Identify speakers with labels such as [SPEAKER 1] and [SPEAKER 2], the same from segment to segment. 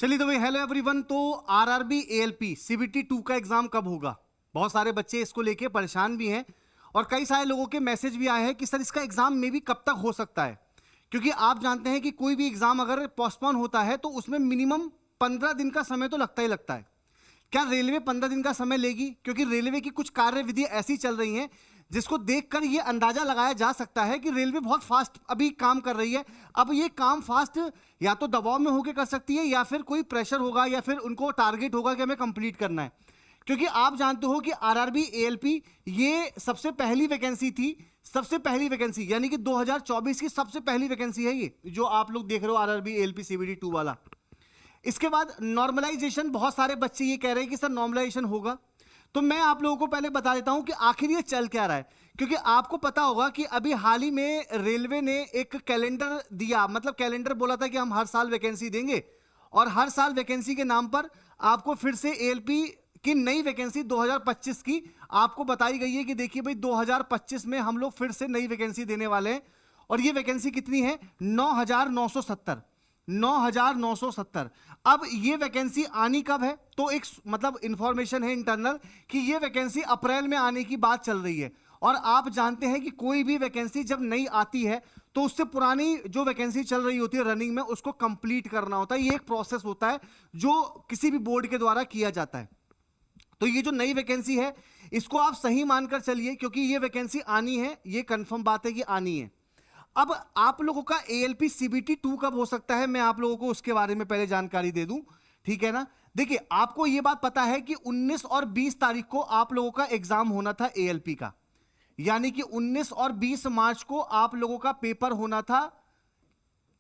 [SPEAKER 1] चलिए तो भाई हेलो एवरीवन। तो आरआरबी एएलपी सीबीटी 2 का एग्जाम कब होगा? बहुत सारे बच्चे इसको लेके परेशान भी हैं और कई सारे लोगों के मैसेज भी आए हैं कि सर इसका एग्जाम में भी कब तक हो सकता है, क्योंकि आप जानते हैं कि कोई भी एग्जाम अगर पोस्टपोन होता है तो उसमें मिनिमम 15 दिन का समय तो लगता ही लगता है। क्या रेलवे 15 दिन का समय लेगी? क्योंकि रेलवे की कुछ कार्यविधि ऐसी चल रही हैं जिसको देखकर ये अंदाजा लगाया जा सकता है कि रेलवे बहुत फास्ट अभी काम कर रही है। अब ये काम फास्ट या तो दबाव में होकर कर सकती है या फिर कोई प्रेशर होगा या फिर उनको टारगेट होगा कि हमें कंप्लीट करना है। क्योंकि आप जानते हो कि आरआरबी एएलपी ये सबसे पहली वैकेंसी थी, सबसे पहली वैकेंसी यानी कि 2024 की सबसे पहली वैकेंसी है ये जो आप लोग देख रहे हो आरआरबी एएलपी सीबीटी 2 वाला। इसके बाद नॉर्मलाइजेशन, बहुत सारे बच्चे ये कह रहे हैं कि सर नॉर्मलाइजेशन होगा, तो मैं आप लोगों को पहले बता देता हूं कि आखिर ये चल क्या रहा है। क्योंकि आपको पता होगा कि अभी हाल ही में रेलवे ने एक कैलेंडर दिया, मतलब कैलेंडर बोला था कि हम हर साल वैकेंसी देंगे और हर साल वैकेंसी के नाम पर आपको फिर से एएलपी की नई वैकेंसी 2025 की आपको बताई गई है कि देखिए भाई 2025 में हम लोग फिर से नई वैकेंसी देने वाले हैं। और ये वैकेंसी कितनी है? 9,970। 9,970। अब ये वैकेंसी आनी कब है? तो एक मतलब इंफॉर्मेशन है इंटरनल कि ये वैकेंसी अप्रैल में आने की बात चल रही है। और आप जानते हैं कि कोई भी वैकेंसी जब नई आती है तो उससे पुरानी जो वैकेंसी चल रही होती है रनिंग में उसको कंप्लीट करना होता है। ये एक प्रोसेस होता है जो किसी भी बोर्ड के द्वारा किया जाता है। तो ये जो नई वैकेंसी है इसको आप सही मानकर चलिए, क्योंकि ये वैकेंसी आनी है, ये कंफर्म बात है कि आनी है। अब आप लोगों का एएलपी सीबीटी 2 कब हो सकता है, मैं आप लोगों को उसके बारे में पहले जानकारी दे दूं, ठीक है ना। देखिए आपको यह बात पता है कि 19 और 20 तारीख को आप लोगों का एग्जाम होना था एएलपी का, यानी कि 19 और 20 मार्च को आप लोगों का पेपर होना था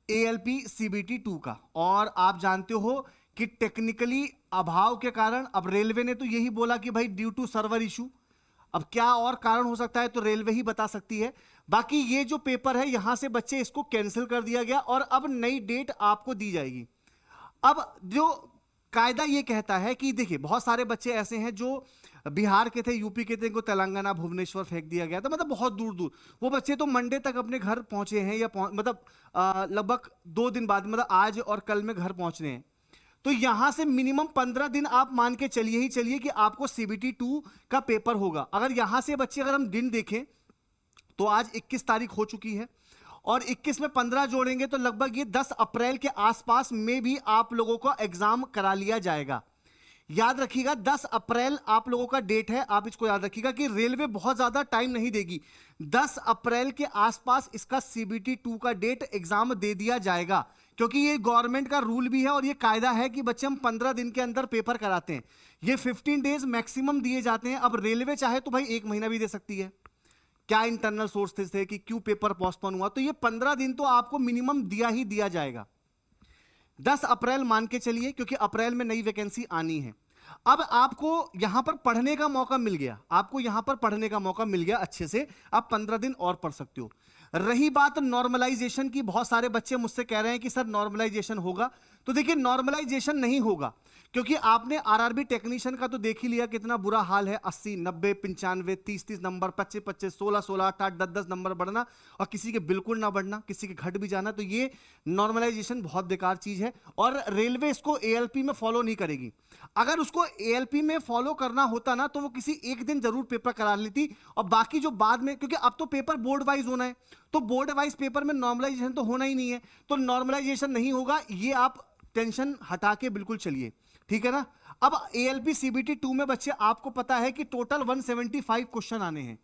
[SPEAKER 1] एएलपी सीबीटी 2 का। और आप जानते हो कि टेक्निकली अभाव के कारण अब रेलवे ने तो यही बोला कि भाई ड्यू टू सर्वर इशू, अब क्या और कारण हो सकता है तो रेलवे ही बता सकती है। बाकी ये जो पेपर है यहां से बच्चे इसको कैंसिल कर दिया गया और अब नई डेट आपको दी जाएगी। अब जो कायदा ये कहता है कि देखिए बहुत सारे बच्चे ऐसे हैं जो बिहार के थे, यूपी के थे, इनको तेलंगाना भुवनेश्वर फेंक दिया गया था, मतलब बहुत दूर दूर। वो बच्चे तो मंडे तक अपने घर पहुंचे हैं या मतलब लगभग 2 दिन बाद, मतलब आज और कल में घर पहुंचने हैं। तो यहां से मिनिमम 15 दिन आप मान के चलिए ही चलिए कि आपको सीबीटी 2 का पेपर होगा। अगर यहां से बच्चे अगर हम दिन देखें तो आज 21 तारीख हो चुकी है और 21 में 15 जोड़ेंगे तो लगभग ये 10 अप्रैल के आसपास में भी आप लोगों का एग्जाम करा लिया जाएगा। याद रखिएगा 10 अप्रैल आप लोगों का डेट है, आप इसको याद रखिएगा कि रेलवे बहुत ज्यादा टाइम नहीं देगी। 10 अप्रैल के आसपास इसका सीबीटी 2 का डेट एग्जाम दे दिया जाएगा, क्योंकि ये गवर्नमेंट का रूल भी है और ये कायदा है कि बच्चे हम 15 दिन के अंदर पेपर कराते हैं। ये 15 डेज मैक्सिमम दिए जाते हैं। अब रेलवे चाहे तो भाई 1 महीना भी दे सकती है, क्या इंटरनल सोर्सेस थे कि क्यों पेपर पोस्टपोन हुआ, तो ये 15 दिन तो आपको मिनिमम दिया ही दिया जाएगा। 10 अप्रैल मान के चलिए, क्योंकि अप्रैल में नई वैकेंसी आनी है। अब आपको यहां पर पढ़ने का मौका मिल गया, आपको यहां पर पढ़ने का मौका मिल गया अच्छे से, आप 15 दिन और पढ़ सकते हो। रही बात नॉर्मलाइजेशन की, बहुत सारे बच्चे मुझसे कह रहे हैं कि सर नॉर्मलाइजेशन होगा, तो देखिए नॉर्मलाइजेशन नहीं होगा, क्योंकि आपने आरआरबी टेक्नीशियन का तो देख ही लिया कितना बुरा हाल है। 80, 90, 95, 30 नंबर, 25, 25, 16, 16, 8, 10 नंबर बढ़ना और किसी के बिल्कुल ना बढ़ना, किसी के घट भी जाना। तो ये नॉर्मलाइजेशन बहुत बेकार चीज है और रेलवे इसको एएलपी में फॉलो नहीं करेगी। अगर उसको एएलपी में फॉलो करना होता ना तो वो किसी एक दिन जरूर पेपर करा लेती और बाकी जो बाद में, क्योंकि अब तो पेपर बोर्ड वाइज होना है तो बोर्ड वाइज पेपर में नॉर्मलाइजेशन तो होना ही नहीं है, तो नॉर्मलाइजेशन नहीं होगा, ये आप टेंशन हटा के बिल्कुल चलिए, ठीक है ना। अब एएलपी सीबीटी 2 में बच्चे आपको पता है कि टोटल 175 क्वेश्चन आने हैं।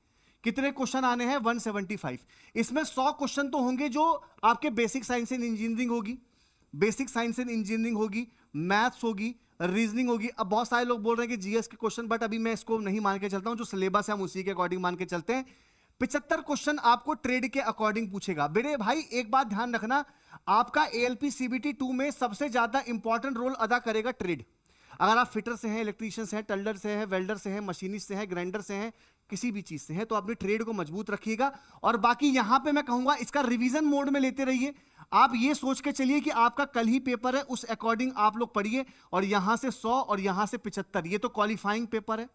[SPEAKER 1] कितने क्वेश्चन आने हैं? 175। इसमें 100 क्वेश्चन तो होंगे जो आपके बेसिक साइंस एंड इंजीनियरिंग होगी, बेसिक साइंस एंड इंजीनियरिंग होगी, मैथ्स होगी, रीजनिंग होगी। अब बहुत सारे लोग बोल रहे हैं कि जीएस के क्वेश्चन, बट अभी मैं इसको नहीं मान के चलता हूं, जो सिलेबस है हम उसी के अकॉर्डिंग मान के चलते हैं। 75 क्वेश्चन आपको ट्रेड के अकॉर्डिंग पूछेगा। बेटे भाई एक बात ध्यान रखना, आपका एएलपी सीबीटी 2 में सबसे ज्यादा इंपॉर्टेंट रोल अदा करेगा ट्रेड। अगर आप फिटर से हैं, इलेक्ट्रीशियन से हैं, टेल्डर से हैं, वेल्डर से हैं, मशीनिस्ट से हैं, ग्राइंडर से हैं, किसी भी चीज से हैं, तो अपने ट्रेड को मजबूत रखिएगा। और बाकी यहां पे मैं कहूंगा इसका रिवीजन मोड में लेते रहिए। आप ये सोच के चलिए कि आपका कल ही पेपर है, उस अकॉर्डिंग आप लोग पढ़िए। और यहां से 100 और यहां से 75, ये तो क्वालिफाइंग पेपर है,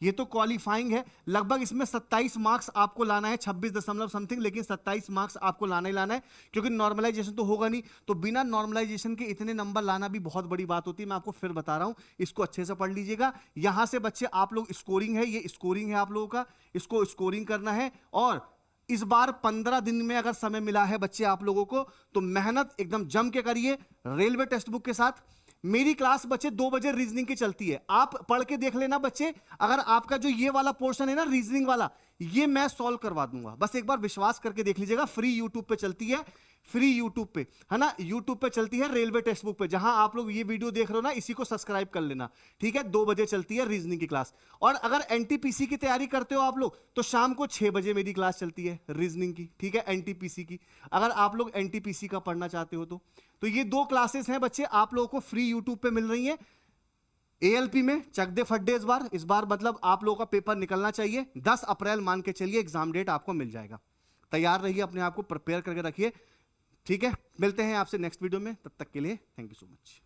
[SPEAKER 1] ये तो क्वालिफाइंग है, लगभग इसमें 27 मार्क्स आपको लाना है, 26 दशमलव समथिंग, लेकिन 27 मार्क्स आपको लाना ही लाना है, क्योंकि नॉर्मलाइजेशन तो होगा नहीं। तो बिना नॉर्मलाइजेशन के इतने नंबर लाना भी बहुत बड़ी बात होती है, मैं आपको फिर बता रहा हूं, इसको अच्छे से पढ़ लीजिएगा। यहां से बच्चे आप लोग स्कोरिंग है, ये स्कोरिंग है आप लोगों का, इसको स्कोरिंग करना है। और इस बार 15 दिन में अगर समय मिला है बच्चे आप लोगों को, तो मेहनत एकदम जम के करिए रेलवे टेक्स्ट बुक के साथ। मेरी क्लास बच्चे 2 बजे रीजनिंग की चलती है, आप पढ़ के देख लेना बच्चे। अगर आपका जो ये वाला पोर्शन है ना रीजनिंग वाला, ये मैं सॉल्व करवा दूंगा, बस एक बार विश्वास करके देख लीजिएगा। फ्री यूट्यूब पे चलती है, फ्री यूट्यूब पे है ना, यूट्यूब पे चलती है रेलवे टेक्स्ट बुक पे, जहां आप लोग ये वीडियो देख रहे हो ना, इसी को सब्सक्राइब कर लेना, ठीक है। 2 बजे चलती है रीजनिंग की क्लास। और अगर एनटीपीसी की तैयारी करते हो आप लोग, तो शाम को 6 बजे मेरी क्लास चलती है रीजनिंग की, ठीक है, एनटीपीसी की। अगर आप लोग एनटीपीसी का पढ़ना चाहते हो तो ये 2 क्लासेस हैं बच्चे आप लोगों को फ्री यूट्यूब पे मिल रही हैं। एएलपी में चक दे फड्डे इस बार मतलब आप लोगों का पेपर निकलना चाहिए। 10 अप्रैल मान के चलिए एग्जाम डेट आपको मिल जाएगा। तैयार रहिए, अपने आप को प्रिपेयर करके रखिए, ठीक है। मिलते हैं आपसे नेक्स्ट वीडियो में, तब तक के लिए थैंक यू सो मच।